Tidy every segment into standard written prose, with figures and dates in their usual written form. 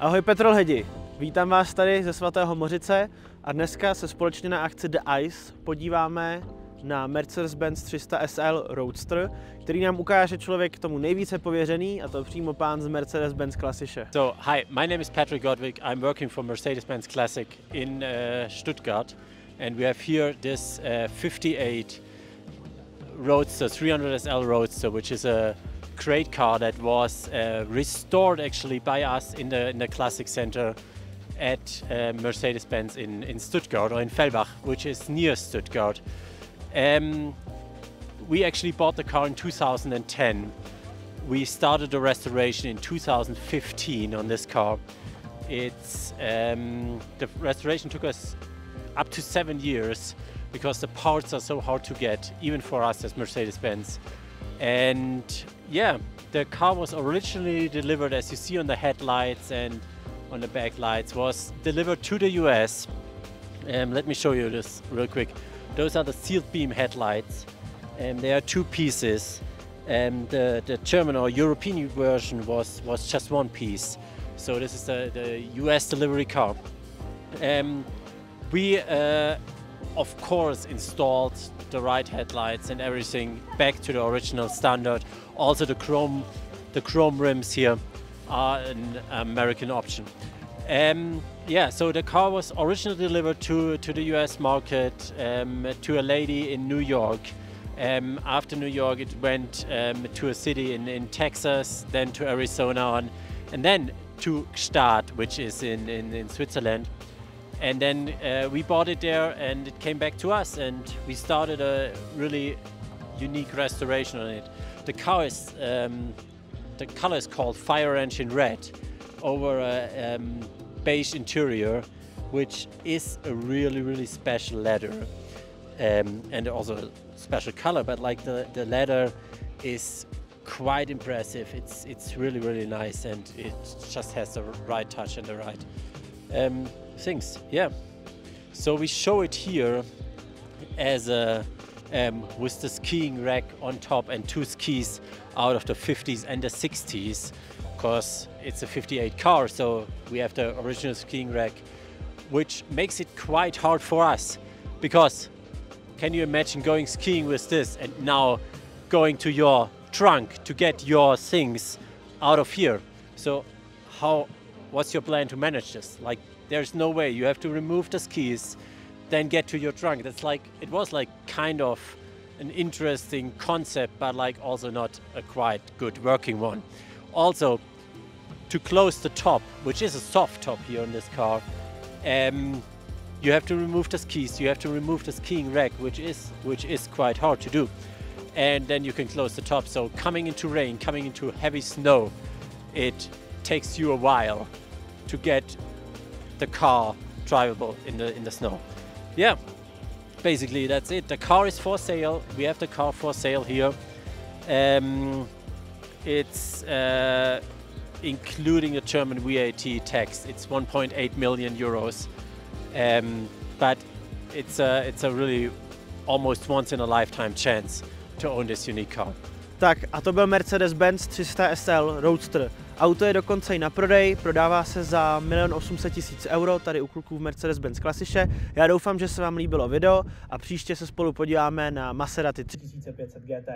Ahoj petrolheadi, vítám vás tady ze svatého Mořice a dneska se společně na akci The Ice podíváme na Mercedes-Benz 300 SL Roadster, který nám ukáže člověk k tomu nejvíce pověřený, a to přímo pán z Mercedes-Benz Klassische. So, hi, my name is Patrick Godwig. I'm working for Mercedes-Benz Classic in Stuttgart, and we have here this 58 Roadster, 300 SL Roadster, which is a great car that was restored actually by us in the Classic Center at Mercedes-Benz in Stuttgart, or in Fellbach, which is near Stuttgart. We actually bought the car in 2010. We started the restoration in 2015 on this car. It's the restoration took us up to 7 years because the parts are so hard to get, even for us as Mercedes-Benz. And yeah, the car was originally delivered, as you see on the headlights and on the backlights, was delivered to the US. Let me show you this real quick. Those are the sealed beam headlights. There are two pieces. The German or European version was just one piece. So this is the US delivery car. We of course installed the right headlights and everything back to the original standard. Also the chrome rims here are an American option. Yeah, so the car was originally delivered to the US market, to a lady in New York. After New York it went to a city in Texas, then to Arizona, and then to Gstaad, which is in Switzerland. And then we bought it there and it came back to us, and we started a really unique restoration on it. The car is, the color is called Fire Engine Red over a beige interior, which is a really special leather, and also a special color, but like the leather is quite impressive. It's really nice, and it just has the right touch and the right things. Yeah, so we show it here as a with the skiing rack on top and two skis out of the 50s and the 60s, because it's a 58 car, so we have the original skiing rack, which makes it quite hard for us, because can you imagine going skiing with this and now going to your trunk to get your things out of here? So what's your plan to manage this? Like, there's no way. You have to remove the skis, then get to your trunk. That's like, it was like kind of an interesting concept, but like also not a quite good working one. Also, to close the top, which is a soft top here on this car, you have to remove the skis, you have to remove the skiing rack, which is quite hard to do. And then you can close the top. So coming into rain, coming into heavy snow, it takes you a while to get the car drivable in the snow. Yeah, basically that's it. The car is for sale. We have the car for sale here. It's including the German VAT tax. It's 1.8 million euros. But it's a really almost once in a lifetime chance to own this unique car. Tak a to byl Mercedes-Benz 300 SL Roadster. Auto je dokonce i na prodej, prodává se za 1 800 000 euro tady u kluků v Mercedes-Benz Klassische. Já doufám, že se vám líbilo video a příště se spolu podíváme na Maserati 3500 GT.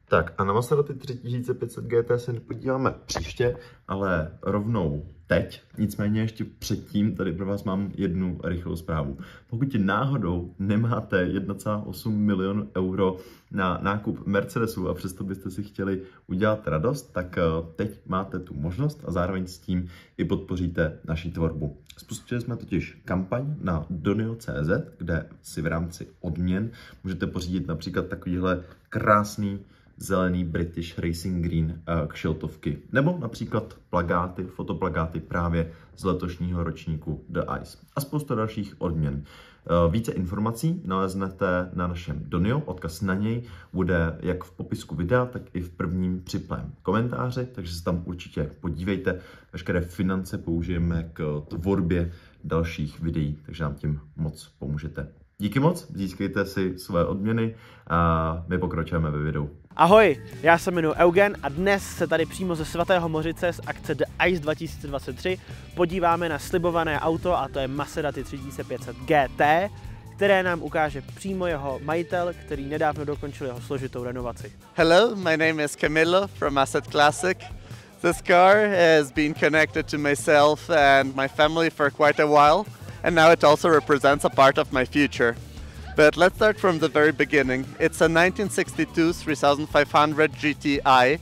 Tak a na Maserati 3500 GT se podíváme příště, ale rovnou teď. Nicméně ještě předtím tady pro vás mám jednu rychlou zprávu. Pokud náhodou nemáte 1,8 milionu euro na nákup Mercedesu a přesto byste si chtěli udělat radost, tak teď máte tu možnost a zároveň s tím i podpoříte naši tvorbu. Spustili jsme totiž kampaň na donio.cz, kde si v rámci odměn můžete pořídit například takovýhle krásný zelený British Racing Green kšiltovky, nebo například plagáty, fotoplagáty právě z letošního ročníku The Ice a spousta dalších odměn. Více informací naleznete na našem Donio, odkaz na něj bude jak v popisku videa, tak i v prvním připlém komentáři, takže se tam určitě podívejte. Veškeré finance použijeme k tvorbě dalších videí, takže nám tím moc pomůžete. Díky moc, získejte si své odměny a my pokračujeme ve videu. Ahoj, já se jmenuji Eugen a dnes se tady přímo ze Svatého Mořice z akce The Ice 2023 podíváme na slibované auto, a to je Maserati 3500 GT, které nám ukáže přímo jeho majitel, který nedávno dokončil jeho složitou renovaci. Hello, my name is Camillo from Asset Classic. This car has been connected to myself and my family for quite a while, and now it also represents a part of my future. But let's start from the very beginning. It's a 1962 3500 GTI,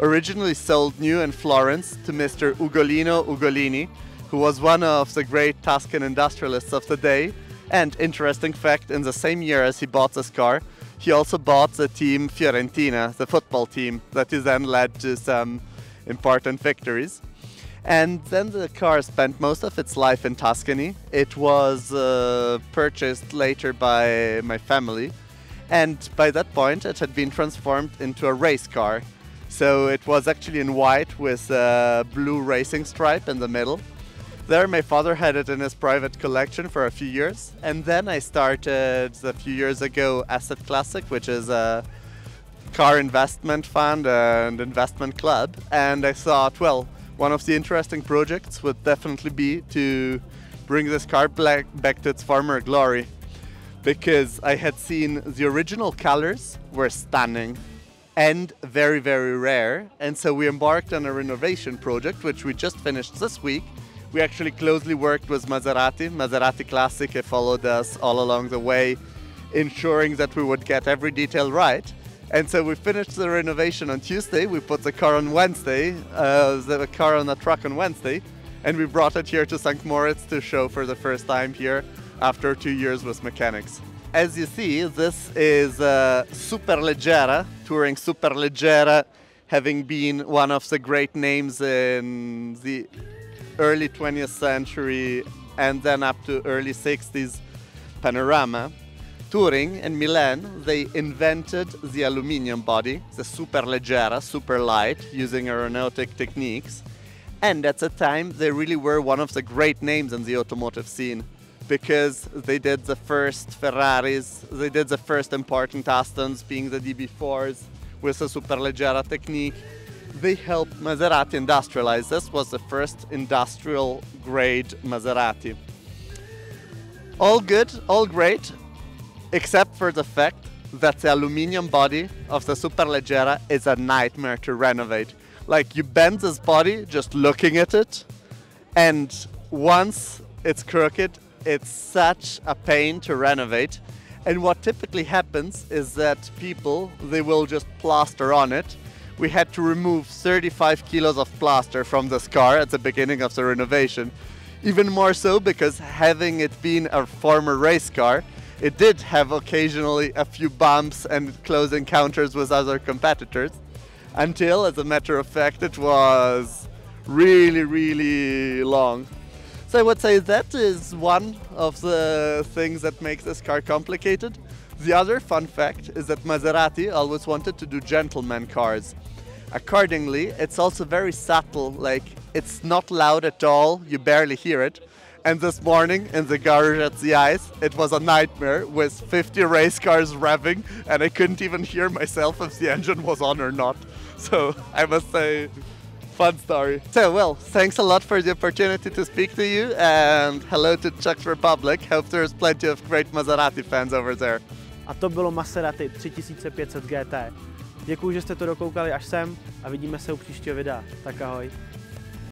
originally sold new in Florence to Mr. Ugolino Ugolini, who was one of the great Tuscan industrialists of the day. And interesting fact, in the same year as he bought this car, he also bought the team Fiorentina, the football team, that he then led to some important victories. And then the car spent most of its life in Tuscany. It was purchased later by my family, and by that point it had been transformed into a race car. So it was actually in white with a blue racing stripe in the middle. There my father had it in his private collection for a few years, and then I started a few years ago Asset Classic, which is a car investment fund and investment club, and I thought, well, one of the interesting projects would definitely be to bring this car back to its former glory, because I had seen the original colors were stunning and very, very rare, and so we embarked on a renovation project which we just finished this week. We actually closely worked with Maserati Classic. He followed us all along the way, ensuring that we would get every detail right. And so we finished the renovation on Tuesday, we put the car on Wednesday, the car on a truck on Wednesday, and we brought it here to St. Moritz to show for the first time here after 2 years with mechanics. As you see, this is Superleggera, touring Superleggera, having been one of the great names in the early 20th century and then up to early 60s panorama. Touring in Milan, they invented the aluminium body, the Superleggera, super light, using aeronautic techniques. And at the time, they really were one of the great names in the automotive scene, because they did the first Ferraris, they did the first important Astons, being the DB4s, with the Superleggera technique. They helped Maserati industrialize. This was the first industrial grade Maserati. All good, all great, except for the fact that the aluminium body of the Superleggera is a nightmare to renovate. Like, you bend this body just looking at it, and once it's crooked, it's such a pain to renovate. And what typically happens is that people, they will just plaster on it. We had to remove 35 kilos of plaster from this car at the beginning of the renovation. Even more so because, having it been a former race car, it did have occasionally a few bumps and close encounters with other competitors, until, as a matter of fact, it was really, really long. So I would say that is one of the things that makes this car complicated. The other fun fact is that Maserati always wanted to do gentleman cars. Accordingly, it's also very subtle, like, it's not loud at all, you barely hear it. And this morning in the garage at the Ice, it was a nightmare with 50 race cars revving, and I couldn't even hear myself if the engine was on or not. So I must say, fun story. So, well, thanks a lot for the opportunity to speak to you, and hello to Czech Republic. Hope there's plenty of great Maserati fans over there. A to bylo Maserati 3500 GT. Děkuju, že jste to dokoukali až sem a vidíme se u příštího videa. Tak ahoj.